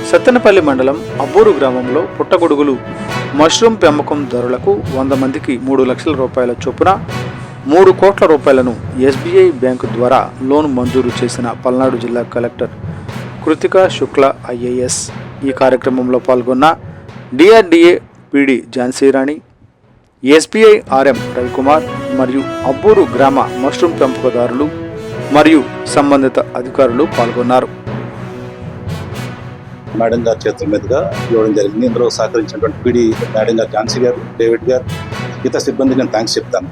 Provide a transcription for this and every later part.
సత్తెనపల్లి మండలం అబ్బూరు గ్రామంలో పుట్టగొడుగులు మష్రూమ్ పెంపకందారులకు 100 మందికి 3 లక్షల రూపాయల చొప్పున 3 కోట్ల రూపాయలను ఎస్బీఐ బ్యాంకు ద్వారా లోన్ మంజూరు చేసిన పల్నాడు జిల్లా కలెక్టర్ కృతికా శుక్ల ఐఏఎస్. ఈ కార్యక్రమంలో పాల్గొన్న DRDA PD Jhansi Rani, SBI RM Ravikumar మరియు అబ్బూరు గ్రామ మష్రూమ్ పెంపకదారులు మరియు సంబంధిత అధికారులు పాల్గొన్నారు. మేడం గారి చేతుల మీదుగా ఇవ్వడం జరిగింది. ఇందులో సహకరించినటువంటి పీడీ మేడం గారు, ఝాన్సీ గారు, డేవిడ్ గారు, ఇతర సిబ్బందికి నేను థ్యాంక్స్ చెప్తాను.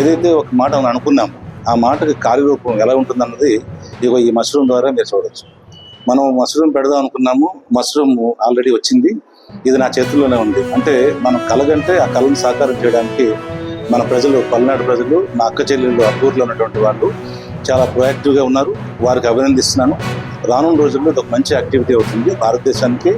ఏదైతే ఒక మాట మనం అనుకున్నామో ఆ మాటకి కార్యరూపం ఎలా ఉంటుందన్నది ఇగో ఈ మష్రూమ్ ద్వారా మీరు చూడవచ్చు. మనం మష్రూమ్ పెడదాం అనుకున్నాము, మష్రూమ్ ఆల్రెడీ వచ్చింది, ఇది నా చేతుల్లోనే ఉంది. అంటే మనం కలగంటే ఆ కళను సాకారం చేయడానికి మన ప్రజలు, పల్నాడు ప్రజలు, నా అక్క చెల్లెళ్ళు అబ్బూరులో ఉన్నటువంటి వాళ్ళు చాలా ప్రొయాక్టివ్గా ఉన్నారు. వారికి అభినందిస్తున్నాను. రానున్న రోజుల్లో ఇది ఒక మంచి యాక్టివిటీ అవుతుంది. భారతదేశానికి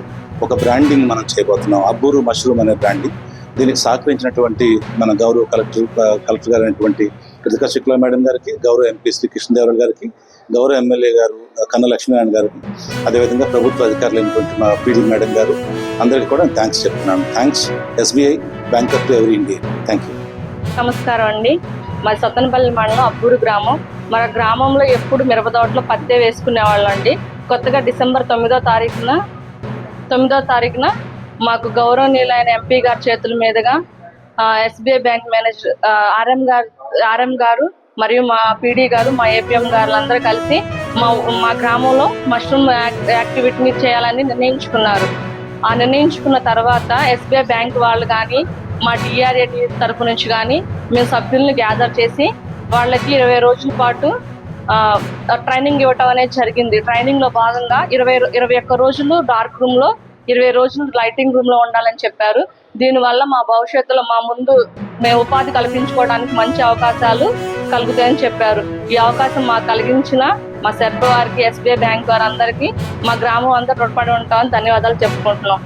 ఒక బ్రాండింగ్ మనం చేయబోతున్నాం, అబ్బూరు మష్రూమ్ అనే బ్రాండింగ్. దీనికి సహకరించినటువంటి మన గౌరవ కలెక్టర్ గారు అయినటువంటి కృతికా శుక్లా మేడం గారికి, గౌరవ ఎంపీ శ్రీ కృష్ణదేవరాయలు గారికి, గౌరవ ఎమ్మెల్యే గారు కన్నా లక్ష్మీనారాయణ గారికి, అదేవిధంగా ప్రభుత్వ అధికారులు అయినటువంటి మా పీడీ మేడం గారు, అందరికీ కూడా థ్యాంక్స్ చెప్తున్నాను. Thanks SBI bank to every India. Thank you. నమస్కారం అండి. మా సత్తెనపల్లి మండలం అబ్బూరు గ్రామం. మన గ్రామంలో ఎప్పుడు మిరపతోటలో పత్తే వేసుకునేవాళ్ళం అండి. కొత్తగా డిసెంబర్ 9వ తారీఖున మాకు గౌరవనీయులైన ఎంపీ గారి చేతుల మీదుగా ఎస్బీఐ బ్యాంక్ మేనేజర్ ఆర్ఎం గారు మరియు మా పీడీ గారు, మా ఏపీఎం గారు అందరూ కలిసి మా గ్రామంలో మష్రూమ్ యాక్టివిటీని చేయాలని నిర్ణయించుకున్నారు. ఆ నిర్ణయించుకున్న తర్వాత ఎస్బీఐ బ్యాంక్ వాళ్ళు కానీ, మా డిఆర్ఏటీ తరఫు నుంచి కానీ మేము సభ్యుల్ని గ్యాదర్ చేసి వాళ్ళకి 20 రోజుల పాటు ట్రైనింగ్ ఇవ్వటం అనేది జరిగింది. ట్రైనింగ్లో భాగంగా 21 రోజులు డార్క్ రూమ్లో, 20 రోజులు లైటింగ్ రూమ్లో ఉండాలని చెప్పారు. దీనివల్ల మా భవిష్యత్తులో మా ముందు మేము ఉపాధి కల్పించుకోవడానికి మంచి అవకాశాలు కలుగుతాయని చెప్పారు. ఈ అవకాశం మాకు కలిగించిన మా సెర్ప వారికి, ఎస్బీఐ బ్యాంక్ వారందరికీ మా గ్రామం అంతా రుణపడి ఉంటామని ధన్యవాదాలు చెప్పుకుంటున్నాం.